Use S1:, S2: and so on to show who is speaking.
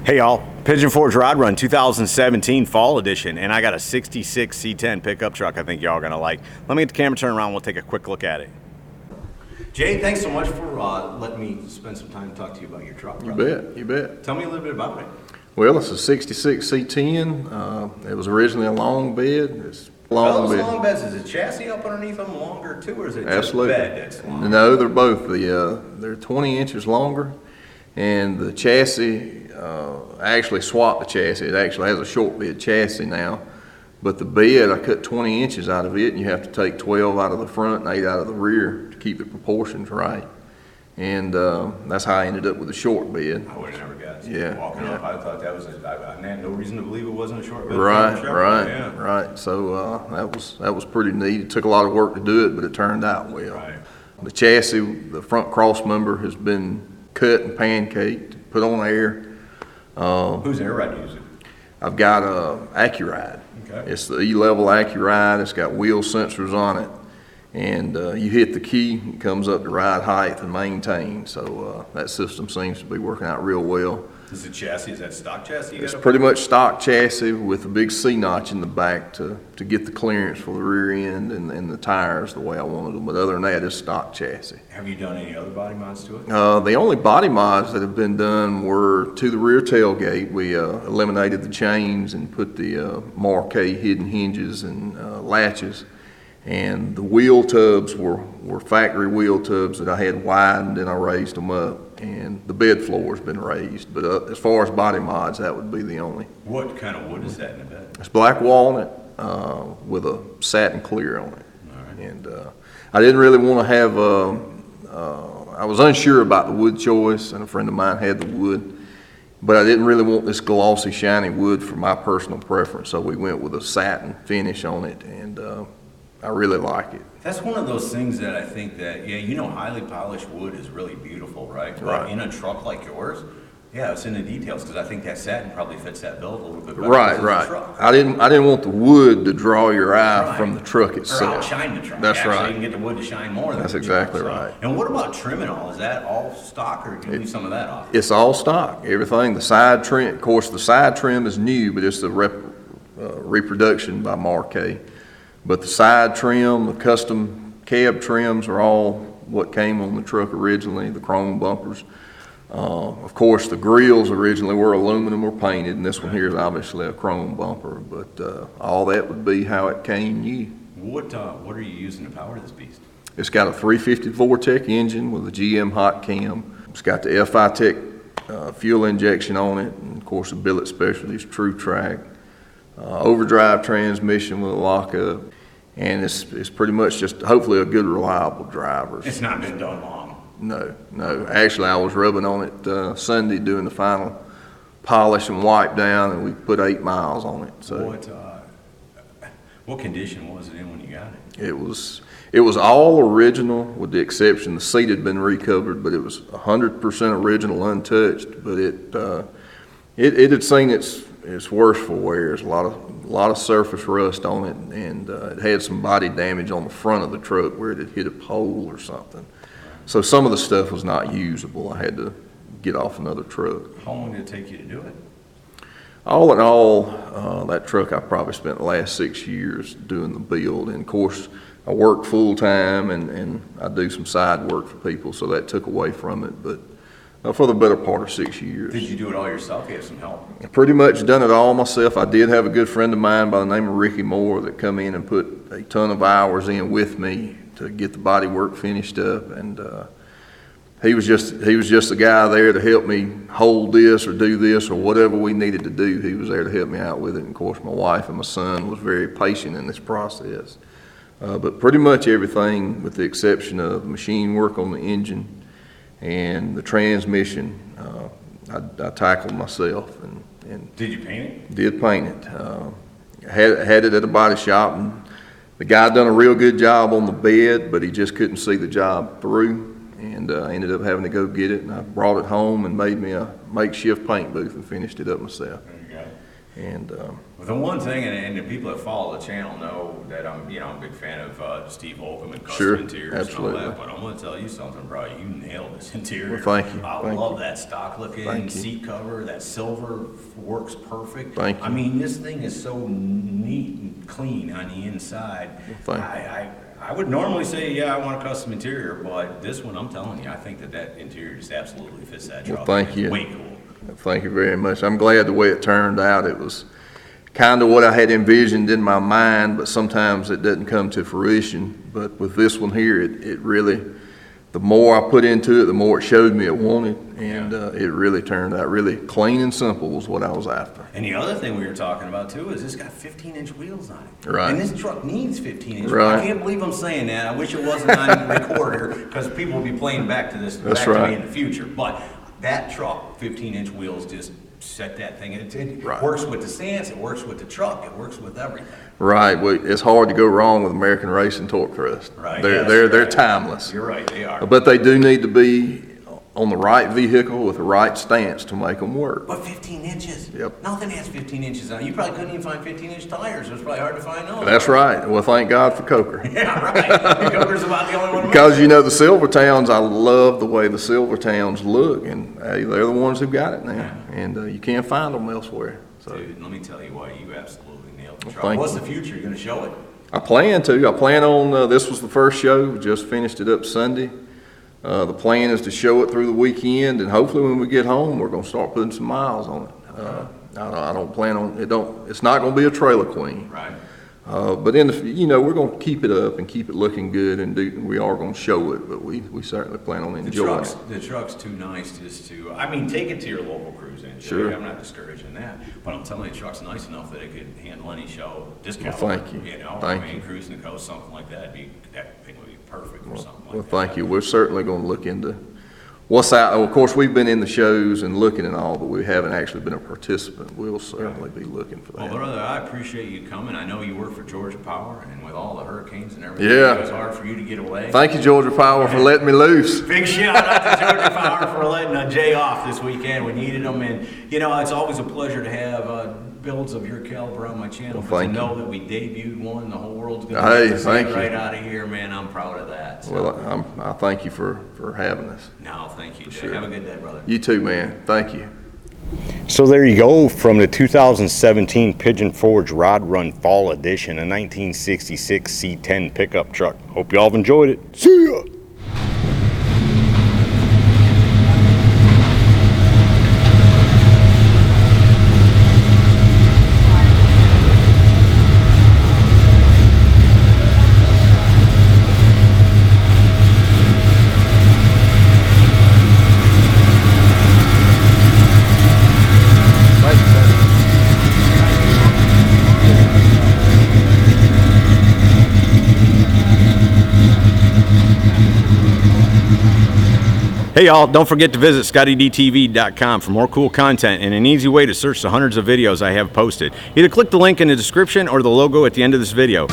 S1: Hey y'all, Pigeon Forge Rod Run 2017 Fall Edition, and I got a 66 C10 pickup truck I think y'all gonna like. Let me get the camera turned around, we'll take a quick look at it. Jay, thanks so much for letting me spend some time to talk to you about your truck, brother.
S2: You bet.
S1: Tell me a little bit about it.
S2: Well, it's a 66 C10. It was originally a long bed. It's
S1: Long beds, is the chassis up underneath them longer too, or is it just the bed that's longer?
S2: No, they're both. They're 20 inches longer, and the chassis, I actually swapped the chassis. It actually has a short bed chassis now, but the bed, I cut 20 inches out of it, and you have to take 12 out of the front and 8 out of the rear to keep the proportions right. And that's how I ended up with a short bed.
S1: I would have never guessed.
S2: Yeah.
S1: Walking up, I thought that was I had no reason to believe it wasn't a short bed.
S2: Right. So that was pretty neat. It took a lot of work to do it, but it turned out well.
S1: Right.
S2: The chassis, the front cross member has been cut and pancaked, put on air.
S1: Who's air ride using?
S2: I've got a AccuRide.
S1: Okay.
S2: It's the E-level AccuRide. It's got wheel sensors on it. And you hit the key, it comes up to ride height and maintain. So that system seems to be working out real well.
S1: Is the chassis, is that stock chassis?
S2: It's pretty much stock chassis with a big C-notch in the back to get the clearance for the rear end and the tires the way I wanted them. But other than that, it's stock chassis.
S1: Have you done any other body mods to it?
S2: The only body mods that have been done were to the rear tailgate. We eliminated the chains and put the Marquet hidden hinges and latches. And the wheel tubs were factory wheel tubs that I had widened, and I raised them up. And the bed floor's been raised. But as far as body mods, that would be the only.
S1: What kind of wood is that in the bed?
S2: It's black walnut with a satin clear on it.
S1: All right.
S2: And I didn't really want to have, I was unsure about the wood choice, and a friend of mine had the wood. But I didn't really want this glossy, shiny wood for my personal preference. So we went with a satin finish on it, and I really like it.
S1: That's one of those things that I think that, highly polished wood is really beautiful, right?
S2: Right.
S1: In a truck like yours, yeah, it's in the details, because I think that satin probably fits that build a little bit better.
S2: Right. I didn't want the wood to draw your eye
S1: Right.
S2: from the truck
S1: Or
S2: itself.
S1: outshine the truck.
S2: That's
S1: Actually,
S2: right.
S1: You can get the wood to shine more than
S2: That's
S1: the
S2: exactly
S1: truck,
S2: right.
S1: And what about trim and all? Is that all stock, or can you leave some of that off?
S2: It's all stock, everything. The side trim, of course, the side trim is new, but it's the reproduction by Marquet. But the side trim, the custom cab trims are all what came on the truck originally, the chrome bumpers. Of course, the grills originally were aluminum or painted, and this one here is obviously a chrome bumper, but all that would be how it came new.
S1: What are you using to power this beast?
S2: It's got a 350 Vortec engine with a GM hot cam. It's got the FI Tech fuel injection on it, and of course the Billet Specialties True Track. Overdrive transmission with a lockup. And it's pretty much just hopefully a good, reliable driver.
S1: It's not been done long.
S2: No. Actually, I was rubbing on it Sunday doing the final polish and wipe down, and we put 8 miles on it. So
S1: what condition was it in when you got it?
S2: It was all original, with the exception the seat had been recovered, but it was 100% original, untouched. But it had seen its worst for wears. A lot of surface rust on it, and it had some body damage on the front of the truck where it had hit a pole or something. So some of the stuff was not usable. I had to get off another truck.
S1: How long did it take you to do it?
S2: All in all, that truck I probably spent the last 6 years doing the build. And of course, I work full time and I do some side work for people, so that took away from it. But for the better part of 6 years.
S1: Did you do it all yourself? You had some help?
S2: I pretty much done it all myself. I did have a good friend of mine by the name of Ricky Moore that come in and put a ton of hours in with me to get the body work finished up, and he was just the guy there to help me hold this or do this or whatever we needed to do. He was there to help me out with it. And of course, my wife and my son was very patient in this process. But pretty much everything, with the exception of the machine work on the engine and the transmission, I tackled myself. And
S1: did you paint it?
S2: Did paint it. Had it at a body shop, and the guy done a real good job on the bed, but he just couldn't see the job through, and I ended up having to go get it. And I brought it home and made me a makeshift paint booth and finished it up myself.
S1: There you go.
S2: And
S1: The one thing, and the people that follow the channel know that I'm a big fan of Steve Holcomb and custom
S2: Sure,
S1: interiors
S2: absolutely.
S1: and all that. But I'm going to tell you something, bro. You nailed this interior.
S2: Well, thank you.
S1: I
S2: Thank
S1: love
S2: you.
S1: that stock looking
S2: Thank you.
S1: seat cover. That silver works perfect.
S2: Thank you.
S1: I mean, this thing is so neat and clean on the inside.
S2: Well, thank you.
S1: I would normally say, yeah, I want a custom interior, but this one, I'm telling you, I think that interior just absolutely fits that truck.
S2: thank
S1: It's
S2: you.
S1: way cool.
S2: Thank you very much. I'm glad the way it turned out. It was kind of what I had envisioned in my mind, but sometimes it doesn't come to fruition. But with this one here, it really, the more I put into it, the more it showed me it wanted, and it really turned out really clean and simple was what I was after.
S1: And the other thing we were talking about too is it's got 15-inch wheels on it.
S2: Right.
S1: And this truck needs 15-inch.
S2: Right.
S1: I can't believe I'm saying that. I wish it wasn't on recorder because people will be playing back to this
S2: That's
S1: back to
S2: right.
S1: me in the future. But that truck, 15-inch wheels, just set that thing. It
S2: Right.
S1: works with the stance. It works with the truck. It works with everything.
S2: Right. Well, it's hard to go wrong with American Racing Torque Thrust.
S1: Right.
S2: They're
S1: Yes,
S2: they're
S1: right.
S2: timeless.
S1: You're right. They are.
S2: But they do need to be on the right vehicle with the right stance to make them work.
S1: But 15 inches.
S2: Yep.
S1: Nothing has 15 inches on it. You probably couldn't even find 15-inch tires. It's probably hard to find those.
S2: That's right. Well, thank God for Coker.
S1: Yeah, right. Coker's about the only one.
S2: Because, you know, the Silvertowns, I love the way the Silvertowns look, and they're the ones who've got it now. And you can't find them elsewhere. So
S1: Dude, let me tell you why you absolutely nailed the
S2: Well,
S1: truck.
S2: thank
S1: What's
S2: you.
S1: the future? You gonna show it?
S2: I plan to. I plan on, this was the first show, we just finished it up Sunday. The plan is to show it through the weekend, and hopefully when we get home, we're gonna start putting some miles on it. I don't plan on, it's not gonna be a trailer queen.
S1: Right.
S2: But in the, we're gonna keep it up and keep it looking good, and we are gonna show it, but we certainly plan on enjoying it.
S1: The truck's too nice just to, I mean, take it to your local cruise in.
S2: Sure.
S1: I'm not discouraging that, but I'm telling you, the truck's nice enough that it could handle any show discount.
S2: Well, thank you. Thank
S1: I mean,
S2: you.
S1: cruising the coast, something like that, that thing would be perfect for something like
S2: Well,
S1: that.
S2: thank you. We're certainly gonna look into what's out. Of course, we've been in the shows and looking and all, but we haven't actually been a participant. We'll certainly be looking for
S1: Well,
S2: that.
S1: brother, I appreciate you coming. I know you work for Georgia Power, and with all the hurricanes and everything,
S2: Yeah.
S1: it was hard for you to get away.
S2: Thank you, Georgia Power, for letting me loose.
S1: Big shout out to Georgia Power for letting Jay off this weekend. We needed him, and it's always a pleasure to have builds of your caliber on my channel.
S2: Well, thank
S1: to know
S2: you.
S1: that we debuted one, the whole world's going
S2: Hey,
S1: to see
S2: thank
S1: it
S2: you.
S1: right out of here, man. I'm proud of that. So,
S2: Well, I thank you for having us.
S1: no, thank you, Jay.
S2: Sure.
S1: Have a good day, brother.
S2: You too, man. Thank you.
S3: So there you go, from the 2017 Pigeon Forge Rod Run Fall Edition, a 1966 C10 pickup truck. Hope y'all have enjoyed it. See ya!
S1: Hey y'all, don't forget to visit ScottieDTV.com for more cool content and an easy way to search the hundreds of videos I have posted. Either click the link in the description or the logo at the end of this video.